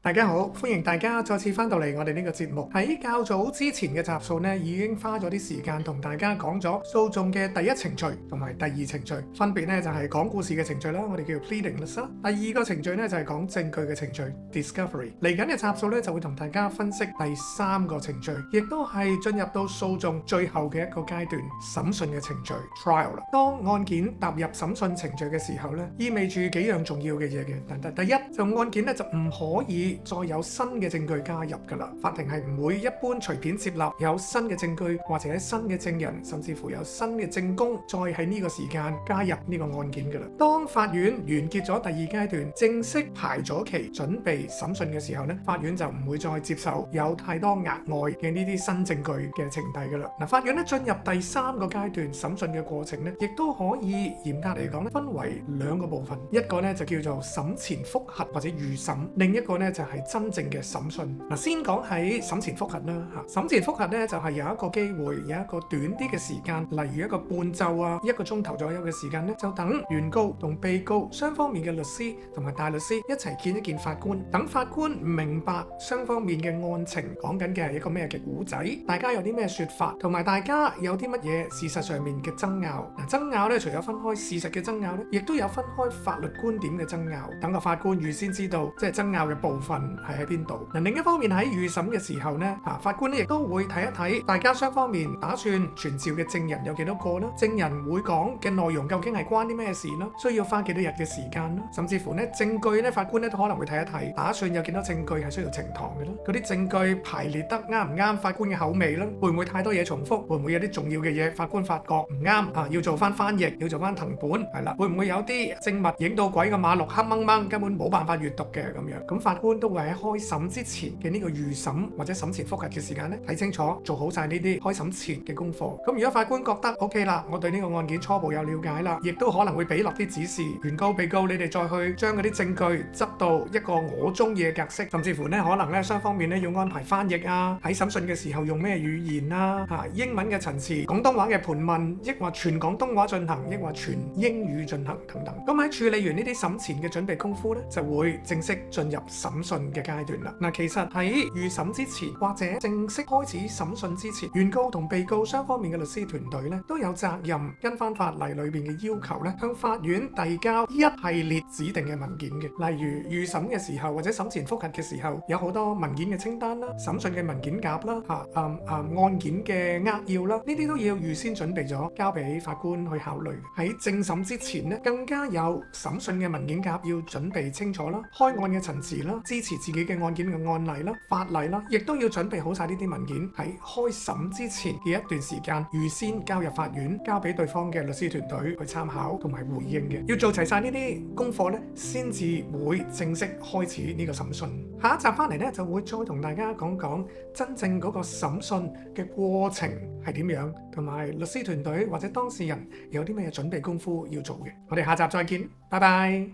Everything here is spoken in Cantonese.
大家好，歡迎大家再次翻到嚟我哋呢個節目。喺較早之前嘅集數呢，已經花咗啲時間同大家講咗訴訟嘅第一程序同埋第二程序，分別呢就係講故事嘅程序啦，我哋叫 pleading 啦。第二個程序呢就係講證據嘅程序 discovery。嚟緊嘅集數呢就會同大家分析第三個程序，亦都係進入到訴訟最後嘅一個階段，審訊嘅程序 trial 啦。當案件踏入審訊程序嘅時候呢，意味住幾樣重要嘅嘢嘅。第一就案件呢就唔可以再有新嘅證據加入㗎啦，法庭係唔會一般隨便接納有新嘅證據或者新嘅證人，甚至乎有新嘅證供，再喺呢個時間加入呢個案件㗎啦。當法院完結咗第二階段，正式排咗期準備審訊嘅時候呢，法院就唔會再接受有太多額外嘅呢啲新證據嘅呈遞㗎啦。嗱，法院咧進入第三個階段審訊嘅過程呢，亦都可以嚴格嚟講咧分為兩個部分，一個呢就叫做審前複核或者預審，另一個呢就係真正嘅審訊。嗱，先講喺審前複核啦嚇。審前複核咧就係有一個機會，有一個短啲嘅時間，例如一個半晝啊，1個鐘頭左右嘅時間咧，就等原告同被告雙方面嘅律師同埋大律師一齊見一見法官，等法官明白雙方面嘅案情講緊嘅係一個咩嘅故仔，大家有啲咩説法，同埋大家有啲乜嘢事實上面嘅爭拗。嗱，爭拗咧除咗分開事實嘅爭拗咧，亦都有分開法律觀點嘅爭拗，等個法官預先知道即係爭拗嘅部分係喺邊度。嗱，另一方面喺預審嘅時候呢，法官咧亦都會睇一睇大家雙方面打算傳召嘅證人有幾多個啦，證人會講嘅內容究竟係關啲咩事啦，需要花幾多日嘅時間啦，甚至乎呢證據呢，法官呢都可能會睇一睇，打算有幾多證據係需要呈堂嘅啦，嗰啲證據排列得啱唔啱法官嘅口味啦，會唔會太多嘢重複，會唔會有啲重要嘅嘢法官發覺唔啱啊，要做翻翻譯，要做翻謄本，係啦，會唔會有啲證物影到鬼個馬六黑掹掹，根本冇辦法閱讀嘅咁樣，咁法官都會喺開審之前嘅呢個預審或者審前複核嘅時間咧，睇清楚，做好晒呢啲開審前嘅功課。咁如果法官覺得 OK 啦，我對呢個案件初步有了解啦，亦都可能會俾落啲指示，原告被告你哋再去將嗰啲證據執到一個我中意嘅格式，甚至乎咧可能咧雙方面咧要安排翻譯啊，喺審訊嘅時候用咩語言啊，英文嘅陳詞，廣東話嘅盤問，抑或全廣東話進行，抑或全英語進行等等。咁喺處理完呢啲審前嘅準備功夫咧，就會正式進入審訊嘅階段啦。嗱，其實喺預審之前或者正式開始審訊之前，原告同被告雙方面嘅律師團隊咧都有責任跟翻法例裏邊嘅要求咧，向法院遞交一系列指定嘅文件嘅。例如預審嘅時候或者審前複核嘅時候，有好多文件嘅清單啦、審訊嘅文件夾啦、案件嘅扼要啦，呢啲都要預先準備咗，交俾法官去考慮。喺正審之前咧，更加有審訊嘅文件夾要準備清楚啦，開案嘅陳詞啦，支持自己嘅案件嘅案例啦、法例啦，亦都要準備好晒呢啲文件，喺開審之前嘅一段時間預先交入法院，交俾對方嘅律師團隊去參考同埋回應嘅。要做齊晒呢啲功課咧，先至會正式開始呢個審訊。下一集翻嚟咧，就會再同大家講講真正嗰個審訊嘅過程係點樣，同埋律師團隊或者當事人有啲咩準備功夫要做嘅。我哋下集再見，拜拜。